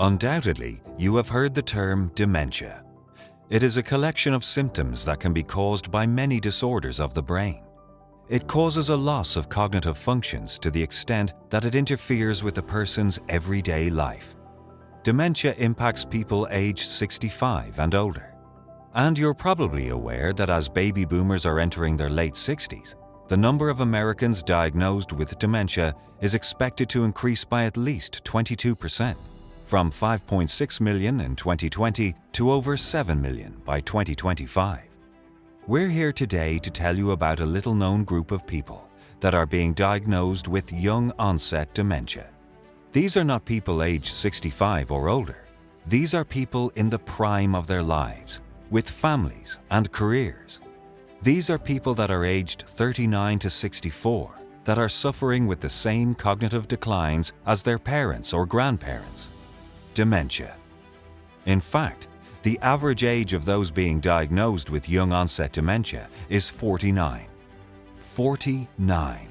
Undoubtedly, you have heard the term dementia. It is a collection of symptoms that can be caused by many disorders of the brain. It causes a loss of cognitive functions to the extent that it interferes with a person's everyday life. Dementia impacts people aged 65 and older. And you're probably aware that as baby boomers are entering their late 60s, the number of Americans diagnosed with dementia is expected to increase by at least 22%, from 5.6 million in 2020 to over 7 million by 2025. We're here today to tell you about a little-known group of people that are being diagnosed with young-onset dementia. These are not people aged 65 or older. These are people in the prime of their lives, with families and careers. These are people that are aged 39 to 64, that are suffering with the same cognitive declines as their parents or grandparents. Dementia. In fact, the average age of those being diagnosed with young-onset dementia is 49. 49.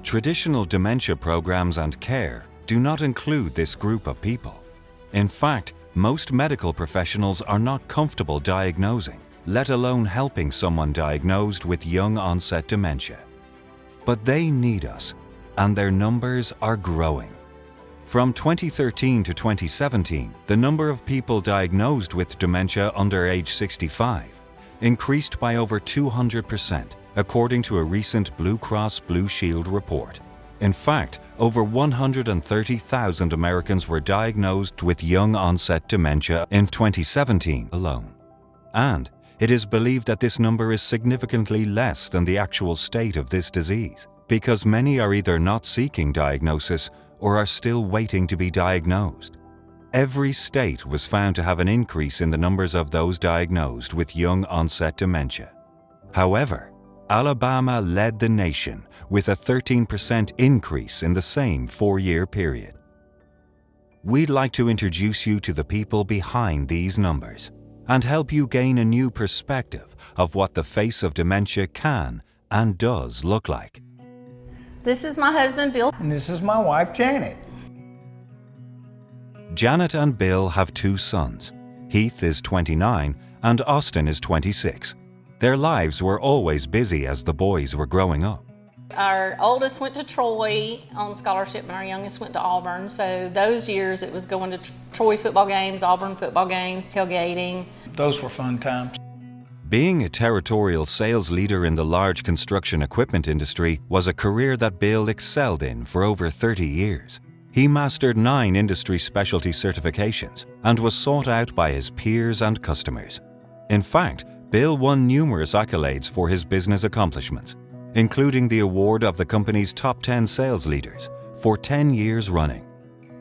Traditional dementia programs and care do not include this group of people. In fact, most medical professionals are not comfortable diagnosing, let alone helping someone diagnosed with young-onset dementia. But they need us, and their numbers are growing. From 2013 to 2017, the number of people diagnosed with dementia under age 65 increased by over 200%, according to a recent Blue Cross Blue Shield report. In fact, over 130,000 Americans were diagnosed with young-onset dementia in 2017 alone. And it is believed that this number is significantly less than the actual state of this disease, because many are either not seeking diagnosis or are still waiting to be diagnosed. Every state was found to have an increase in the numbers of those diagnosed with young-onset dementia. However, Alabama led the nation with a 13% increase in the same 4-year period. We'd like to introduce you to the people behind these numbers and help you gain a new perspective of what the face of dementia can and does look like. This is my husband, Bill. And this is my wife, Janet. Janet and Bill have 2 sons. Heath is 29 and Austin is 26. Their lives were always busy as the boys were growing up. Our oldest went to Troy on scholarship and our youngest went to Auburn. So those years it was going to Troy football games, Auburn football games, tailgating. Those were fun times. Being a territorial sales leader in the large construction equipment industry was a career that Bill excelled in for over 30 years. He mastered 9 industry specialty certifications and was sought out by his peers and customers. In fact, Bill won numerous accolades for his business accomplishments, including the award of the company's top 10 sales leaders for 10 years running.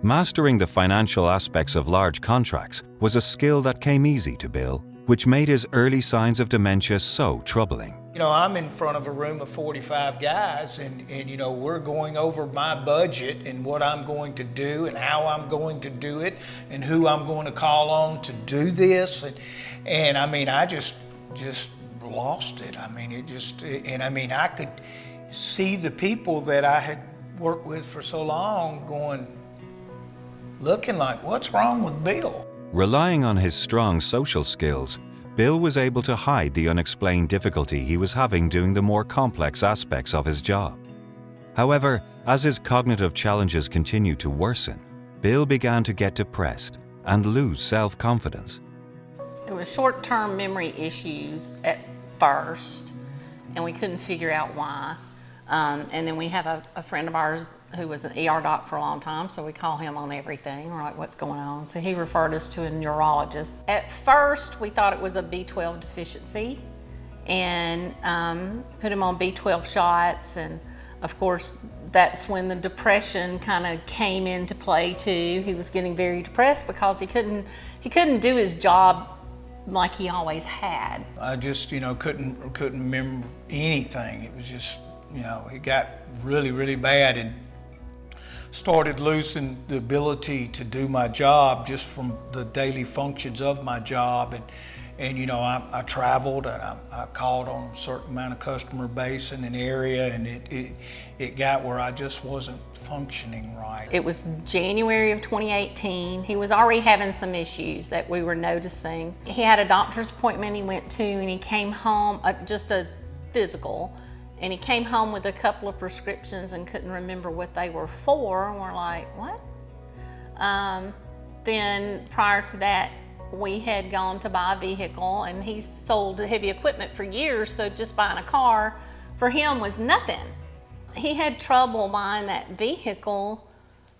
Mastering the financial aspects of large contracts was a skill that came easy to Bill, which made his early signs of dementia so troubling. You know, I'm in front of a room of 45 guys and you know, we're going over my budget and what I'm going to do and how I'm going to do it and who I'm going to call on to do this. And I mean, I just lost it. I mean, I could see the people that I had worked with for so long looking like, what's wrong with Bill? Relying on his strong social skills, Bill was able to hide the unexplained difficulty he was having doing the more complex aspects of his job. However, as his cognitive challenges continued to worsen, Bill began to get depressed and lose self-confidence. It was short-term memory issues at first, and we couldn't figure out why. And then we have a friend of ours who was an ER doc for a long time, so we call him on everything. We're like, what's going on? So he referred us to a neurologist. At first, we thought it was a B12 deficiency and put him on B12 shots. And of course, that's when the depression kind of came into play too. He was getting very depressed because he couldn't do his job like he always had. I just, couldn't remember anything. It was just, it got really, really bad. And started losing the ability to do my job just from the daily functions of my job. And you know, I traveled and I called on a certain amount of customer base in an area, and it got where I just wasn't functioning right. It was January of 2018. He was already having some issues that we were noticing. He had a doctor's appointment he went to, and he came home, just a physical, and he came home with a couple of prescriptions and couldn't remember what they were for, and we're like, what? Then prior to that, we had gone to buy a vehicle, and he sold heavy equipment for years, so just buying a car for him was nothing. He had trouble buying that vehicle.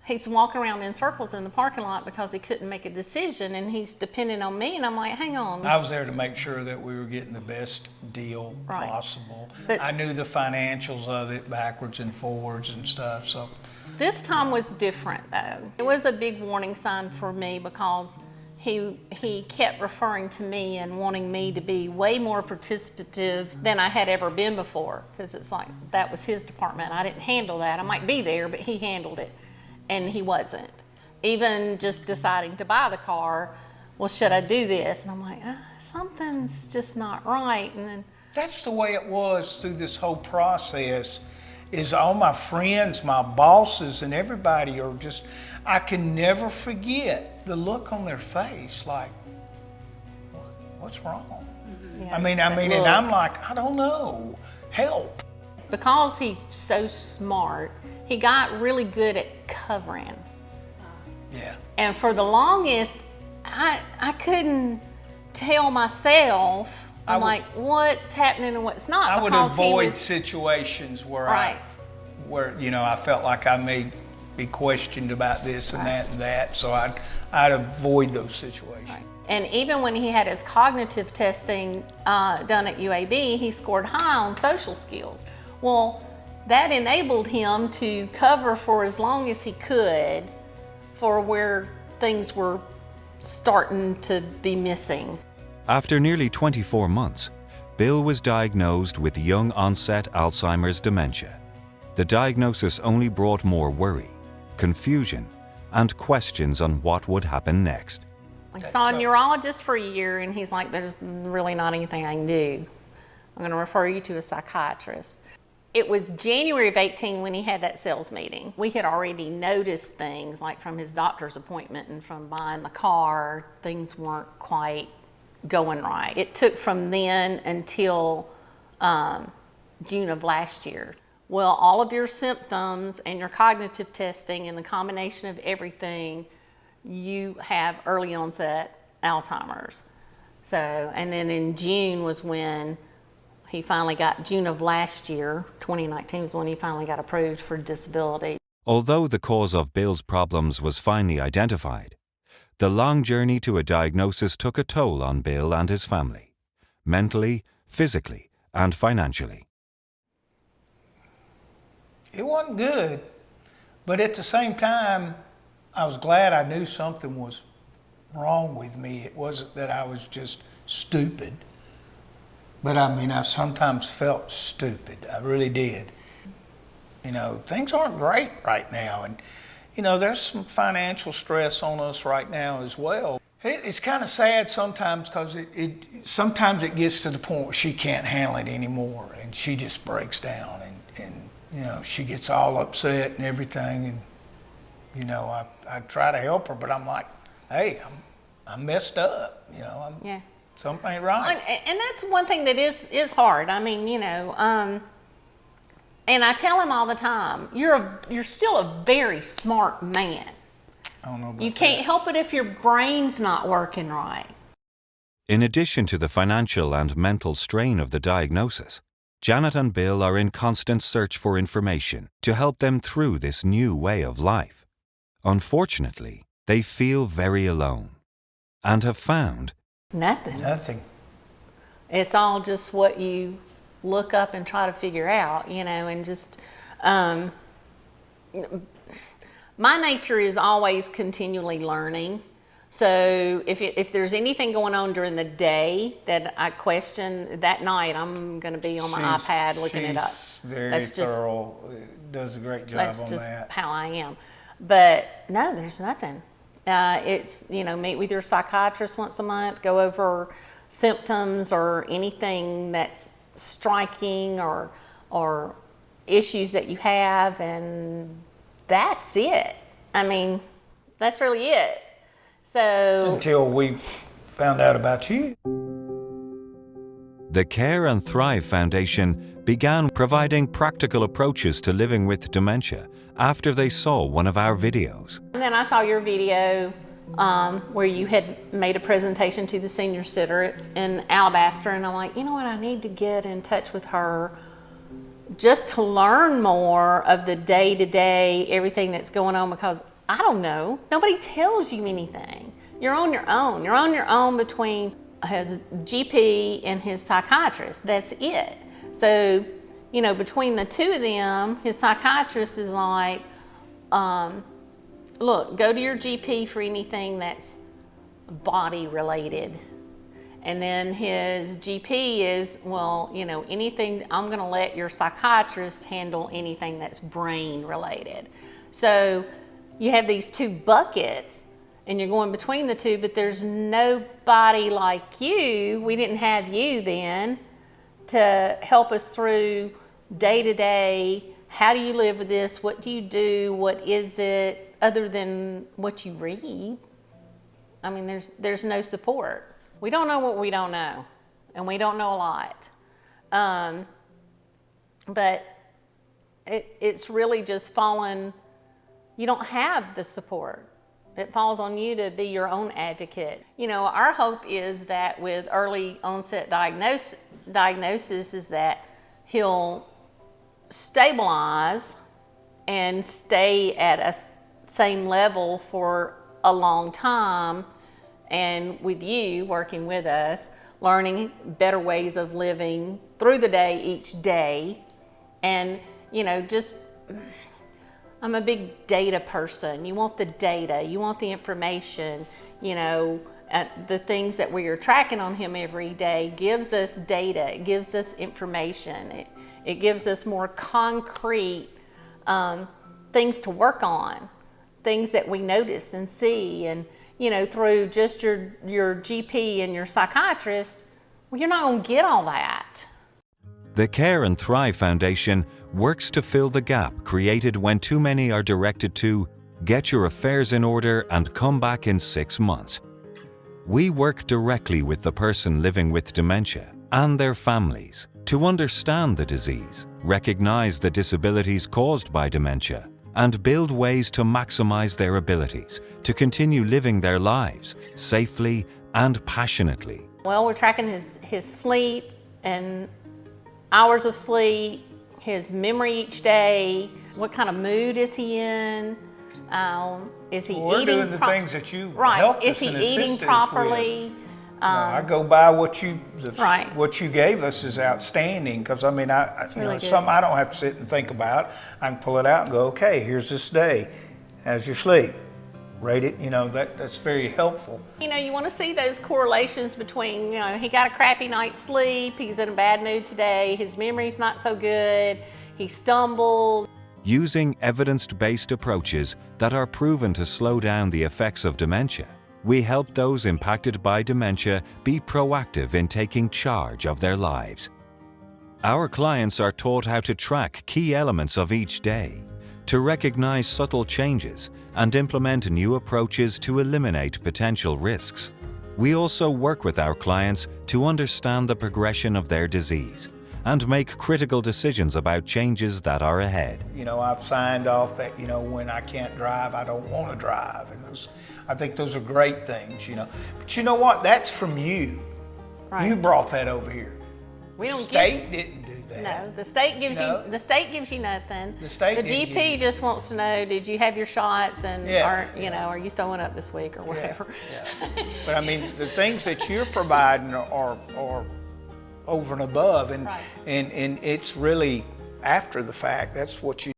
He's walking around in circles in the parking lot because he couldn't make a decision, and he's depending on me, and I'm like, hang on. I was there to make sure that we were getting the best deal possible. But I knew the financials of it backwards and forwards and stuff. So this time was different, though. It was a big warning sign for me because he kept referring to me and wanting me to be way more participative than I had ever been before, because it's like that was his department. I didn't handle that. I might be there, but he handled it, and he wasn't. Even just deciding to buy the car, well, should I do this? And I'm like, something's just not right. And then that's the way it was through this whole process. Is all my friends, my bosses, and everybody are just, I can never forget the look on their face, like, what's wrong? Yeah, I mean, and I'm like, I don't know, help. Because he's so smart, he got really good at covering. Yeah. And for the longest, I couldn't tell myself, I'm like, what's happening and what's not. I would avoid situations where you know, I felt like I may be questioned about this and that and that, so I'd avoid those situations. Right. And even when he had his cognitive testing done at UAB, he scored high on social skills. Well, that enabled him to cover for as long as he could for where things were starting to be missing. After nearly 24 months, Bill was diagnosed with young onset Alzheimer's dementia. The diagnosis only brought more worry, confusion, and questions on what would happen next. I saw a neurologist for a year, and he's like, there's really not anything I can do. I'm going to refer you to a psychiatrist. It was January of 18 when he had that sales meeting. We had already noticed things, like from his doctor's appointment and from buying the car, things weren't quite going right. It took from then until June of last year. Well, all of your symptoms and your cognitive testing and the combination of everything, you have early onset Alzheimer's. So, and then in June was when he finally got, June of last year, 2019 was when he finally got approved for disability. Although the cause of Bill's problems was finally identified, the long journey to a diagnosis took a toll on Bill and his family, mentally, physically, and financially. It wasn't good, but at the same time, I was glad I knew something was wrong with me. It wasn't that I was just stupid, but I mean, I sometimes felt stupid. I really did. You know, things aren't great right now, and you know, there's some financial stress on us right now as well. It's kind of sad sometimes because sometimes it gets to the point where she can't handle it anymore, and she just breaks down, and you know, she gets all upset and everything, and you know, I try to help her, but I'm like, hey, I'm messed up, you know, something ain't right. And that's one thing that is hard. I mean, you know, and I tell him all the time, you're still a very smart man. I don't know about you can't help it if your brain's not working right. In addition to the financial and mental strain of the diagnosis, Janet and Bill are in constant search for information to help them through this new way of life. Unfortunately, they feel very alone and have found Nothing. It's all just what you look up and try to figure out, you know, and just my nature is always continually learning. So if there's anything going on during the day that I question, that night I'm going to be on my iPad looking it up. Very thorough, does a great job on that. That's just how I am. But no, there's nothing. It's, meet with your psychiatrist once a month, go over symptoms or anything that's striking or issues that you have, and that's it. I mean, that's really it. So until we found out about you. The Care and Thrive Foundation began providing practical approaches to living with dementia after they saw one of our videos. And then I saw your video where you had made a presentation to the senior center in Alabaster, and I'm like, you know what, I need to get in touch with her just to learn more of the day-to-day, everything that's going on, because I don't know. Nobody tells you anything. You're on your own. You're on your own between his GP and his psychiatrist. That's it. So, between the two of them, his psychiatrist is like, look, go to your GP for anything that's body related. And then his GP is, well, anything, I'm going to let your psychiatrist handle anything that's brain related. So you have these two buckets and you're going between the two, but there's nobody like you. We didn't have you then to help us through day to day. How do you live with this? What do you do? What is it other than what you read? I mean, there's no support. We don't know what we don't know, and we don't know a lot. But it's really just fallen, you don't have the support. It falls on you to be your own advocate. Our hope is that with early onset diagnosis is that he'll stabilize and stay at a same level for a long time, and with you working with us, learning better ways of living through the day each day. And I'm a big data person. You want the data, you want the information, the things that we are tracking on him every day gives us data, it gives us information, it gives us more concrete things to work on, things that we notice and see. And through just your GP and your psychiatrist, well, you're not going to get all that. The Care and Thrive Foundation works to fill the gap created when too many are directed to get your affairs in order and come back in 6 months. We work directly with the person living with dementia and their families to understand the disease, recognize the disabilities caused by dementia, and build ways to maximize their abilities to continue living their lives safely and passionately. Well, we're tracking his sleep and hours of sleep, his memory each day, what kind of mood is he in, is he We're eating doing the things that you right, helped is us he and eating assisted properly? us with. I go by what you Right. what you gave us is outstanding, because I mean, really good. something I don't have to sit and think about. I can pull it out and go, okay, here's this day. How's your sleep? Rate it. That's very helpful. You want to see those correlations between, he got a crappy night's sleep, he's in a bad mood today, his memory's not so good, he stumbled. Using evidence-based approaches that are proven to slow down the effects of dementia, we help those impacted by dementia be proactive in taking charge of their lives. Our clients are taught how to track key elements of each day, to recognize subtle changes, and implement new approaches to eliminate potential risks. We also work with our clients to understand the progression of their disease and make critical decisions about changes that are ahead. I've signed off that, when I can't drive, I don't want to drive. And I think those are great things, But you know what? That's from you. Right. You brought that over here. We don't State didn't do that. No, the state gives No. you nothing. The state The didn't give GP you just wants to know, did you have your shots, and are you throwing up this week or whatever? Yeah. But I mean, the things that you're providing are over and above, and Right. and it's really after the fact. That's what you